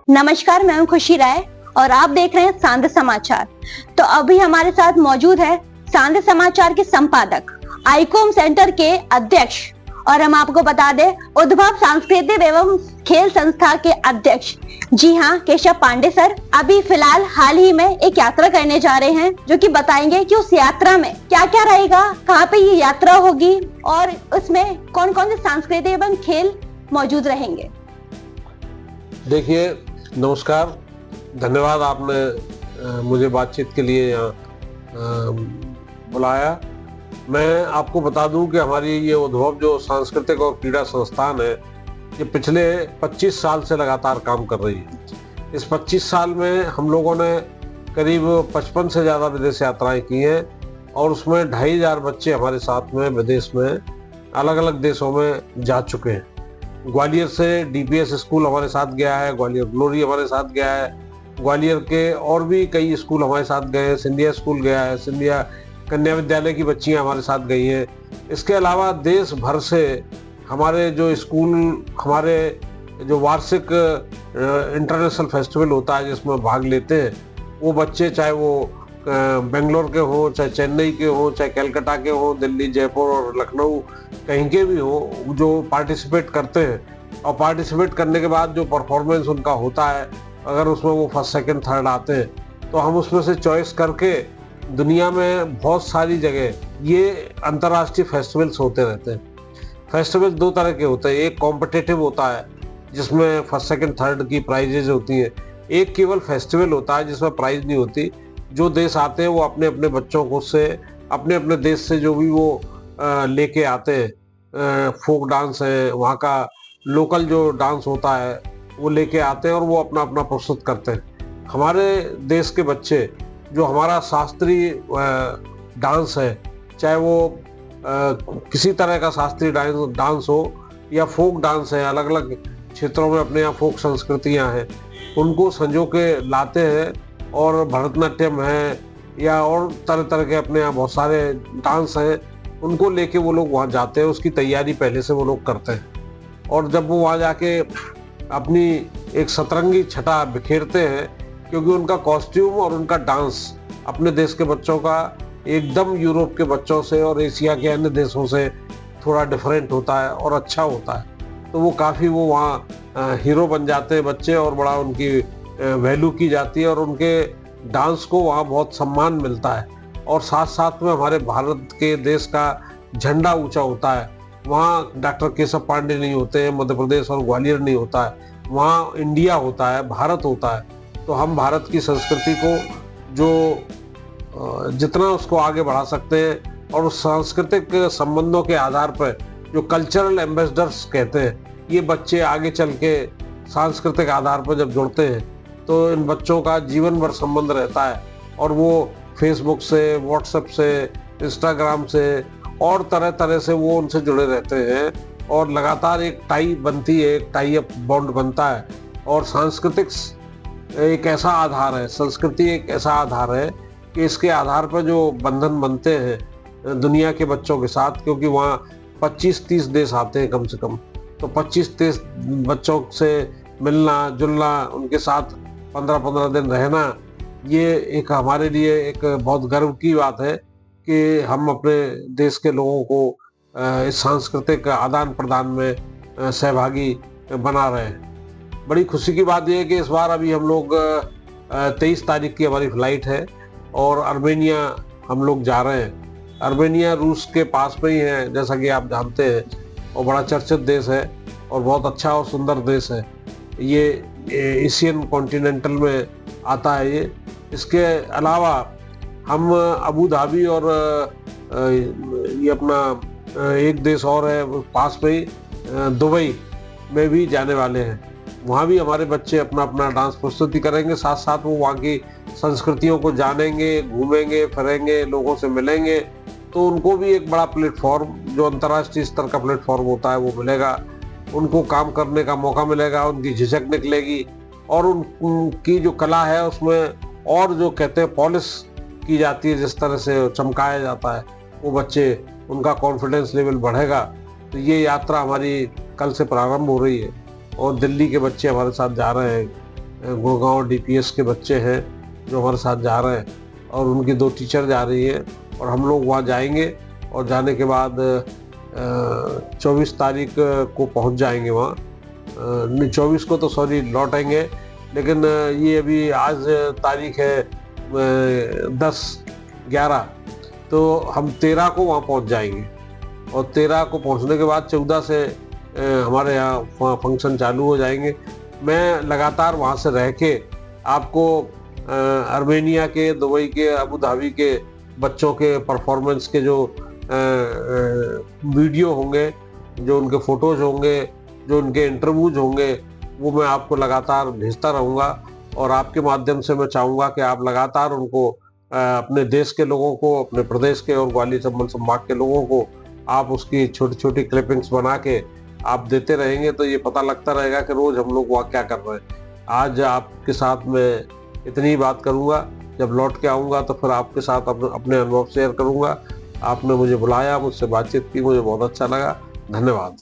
नमस्कार, मैं हूं खुशी राय और आप देख रहे हैं सांध्र समाचार। तो अभी हमारे साथ मौजूद है सांध्र समाचार के संपादक, आईकॉम सेंटर के अध्यक्ष और हम आपको बता दें उद्भव सांस्कृतिक एवं खेल संस्था के अध्यक्ष, जी हाँ, केशव पांडे सर। अभी फिलहाल हाल ही में एक यात्रा करने जा रहे हैं जो कि बताएंगे कि उस यात्रा में क्या क्या रहेगा, कहाँ पे ये यात्रा होगी और उसमें कौन कौन से सांस्कृतिक एवं खेल मौजूद रहेंगे। देखिए, नमस्कार, धन्यवाद आपने मुझे बातचीत के लिए यहाँ बुलाया। मैं आपको बता दूं कि हमारी ये उद्भव जो सांस्कृतिक और क्रीड़ा संस्थान है, ये पिछले 25 साल से लगातार काम कर रही है। इस 25 साल में हम लोगों ने करीब 55 से ज़्यादा विदेश यात्राएं की हैं और उसमें 2500 बच्चे हमारे साथ में विदेश में अलग अलग देशों में जा चुके हैं। ग्वालियर से डीपीएस स्कूल हमारे साथ गया है, ग्वालियर ग्लोरी हमारे साथ गया है, ग्वालियर के और भी कई स्कूल हमारे साथ गए हैं, सिंधिया स्कूल गया है, सिंधिया कन्या विद्यालय की बच्चियां हमारे साथ गई हैं। इसके अलावा देश भर से हमारे जो स्कूल, हमारे जो वार्षिक इंटरनेशनल फेस्टिवल होता है जिसमें भाग लेते हैं, वो बच्चे चाहे वो बेंगलोर के हों, चाहे चेन्नई के हों, चाहे कलकत्ता के हों, दिल्ली, जयपुर और लखनऊ कहीं के भी हों, जो पार्टिसिपेट करते हैं और पार्टिसिपेट करने के बाद जो परफॉर्मेंस उनका होता है, अगर उसमें वो फर्स्ट सेकंड थर्ड आते हैं तो हम उसमें से चॉइस करके दुनिया में बहुत सारी जगह ये अंतर्राष्ट्रीय फेस्टिवल्स होते रहते हैं। फेस्टिवल दो तरह के होते हैं, एक कॉम्पिटिटिव होता है जिसमें फर्स्ट सेकंड थर्ड की प्राइजेज होती हैं, एक केवल फेस्टिवल होता है जिसमें प्राइज नहीं होती। जो देश आते हैं वो अपने अपने बच्चों को से अपने अपने देश से जो भी वो लेके आते हैं, फोक डांस है, वहाँ का लोकल जो डांस होता है वो लेके आते हैं और वो अपना अपना प्रस्तुत करते हैं। हमारे देश के बच्चे जो हमारा शास्त्रीय डांस है, चाहे वो किसी तरह का शास्त्रीय डांस हो या फोक डांस है, अलग अलग क्षेत्रों में अपने यहाँ फोक संस्कृतियाँ हैं, उनको संजो के लाते हैं। और भरतनाट्यम है या और तरह तरह के अपने यहाँ बहुत सारे डांस हैं, उनको लेके वो लोग वहाँ जाते हैं, उसकी तैयारी पहले से वो लोग करते हैं। और जब वो वहाँ जाके अपनी एक सतरंगी छटा बिखेरते हैं, क्योंकि उनका कॉस्ट्यूम और उनका डांस अपने देश के बच्चों का एकदम यूरोप के बच्चों से और एशिया के अन्य देशों से थोड़ा डिफरेंट होता है और अच्छा होता है। तो वो काफ़ी वो वहाँ हीरो बन जाते हैं बच्चे और बड़ा उनकी वैल्यू की जाती है और उनके डांस को वहाँ बहुत सम्मान मिलता है। और साथ साथ में हमारे भारत के देश का झंडा ऊंचा होता है। वहाँ डॉक्टर केशव पांडे नहीं होते हैं, मध्य प्रदेश और ग्वालियर नहीं होता है, वहाँ इंडिया होता है, भारत होता है। तो हम भारत की संस्कृति को जो जितना उसको आगे बढ़ा सकते हैं और उस सांस्कृतिक संबंधों के आधार पर जो कल्चरल एम्बेसडर्स कहते हैं, ये बच्चे आगे चल के सांस्कृतिक आधार पर जब जुड़ते हैं तो इन बच्चों का जीवन भर संबंध रहता है और वो फेसबुक से, व्हाट्सएप से, इंस्टाग्राम से और तरह तरह से वो उनसे जुड़े रहते हैं और लगातार एक टाई बनती है, एक टाई अप बॉन्ड बनता है। और सांस्कृतिक एक ऐसा आधार है, संस्कृति एक ऐसा आधार है कि इसके आधार पर जो बंधन बनते हैं दुनिया के बच्चों के साथ, क्योंकि वहाँ 25-30 देश आते हैं कम से कम, तो 25-30 बच्चों से मिलना जुलना, उनके साथ 15-15 दिन रहना, ये एक हमारे लिए एक बहुत गर्व की बात है कि हम अपने देश के लोगों को इस सांस्कृतिक आदान प्रदान में सहभागी बना रहे हैं। बड़ी खुशी की बात यह है कि इस बार अभी हम लोग 23 तारीख की हमारी फ्लाइट है और अर्मेनिया हम लोग जा रहे हैं। अर्मेनिया रूस के पास में ही है, जैसा कि आप जानते हैं, और बड़ा चर्चित देश है और बहुत अच्छा और सुंदर देश है। ये एशियन कॉन्टिनेंटल में आता है ये। इसके अलावा हम अबू धाबी और ये अपना एक देश और है पास में ही, दुबई में भी जाने वाले हैं। वहाँ भी हमारे बच्चे अपना अपना डांस प्रस्तुति करेंगे, साथ साथ वो वहाँ की संस्कृतियों को जानेंगे, घूमेंगे फिरेंगे, लोगों से मिलेंगे, तो उनको भी एक बड़ा प्लेटफॉर्म, जो अंतर्राष्ट्रीय स्तर का प्लेटफॉर्म होता है, वो मिलेगा। उनको काम करने का मौका मिलेगा, उनकी झिझक निकलेगी और उनकी जो कला है उसमें और जो कहते हैं पॉलिश की जाती है, जिस तरह से चमकाया जाता है, वो बच्चे उनका कॉन्फिडेंस लेवल बढ़ेगा। तो ये यात्रा हमारी कल से प्रारंभ हो रही है और दिल्ली के बच्चे हमारे साथ जा रहे हैं, गुड़गांव DPS के बच्चे हैं जो हमारे साथ जा रहे हैं और उनकी 2 टीचर जा रही है और हम लोग वहाँ जाएंगे और जाने के बाद 24 तारीख को पहुँच जाएंगे वहाँ। नहीं, 24 को तो सॉरी लौटेंगे, लेकिन ये अभी आज तारीख है 10/11, तो हम 13 को वहाँ पहुँच जाएंगे और 13 को पहुँचने के बाद 14 से हमारे यहाँ फंक्शन चालू हो जाएंगे। मैं लगातार वहाँ से रह के आपको आर्मेनिया के, दुबई के, अबू धाबी के बच्चों के परफॉर्मेंस के जो वीडियो होंगे, जो उनके फोटोज होंगे, जो उनके इंटरव्यूज होंगे, वो मैं आपको लगातार भेजता रहूँगा और आपके माध्यम से मैं चाहूँगा कि आप लगातार उनको अपने देश के लोगों को, अपने प्रदेश के और ग्वालियर चंबल संभाग के लोगों को आप उसकी छोटी छोटी क्लिपिंग्स बना के आप देते रहेंगे, तो ये पता लगता रहेगा कि रोज़ हम लोग वहाँ क्या कर रहे हैं। आज आपके साथ मैं इतनी ही बात करूँगा, जब लौट के आऊँगा तो फिर आपके साथ अपने अनुभव शेयर करूँगा। आपने मुझे बुलाया, मुझसे बातचीत की, मुझे बहुत अच्छा लगा। धन्यवाद।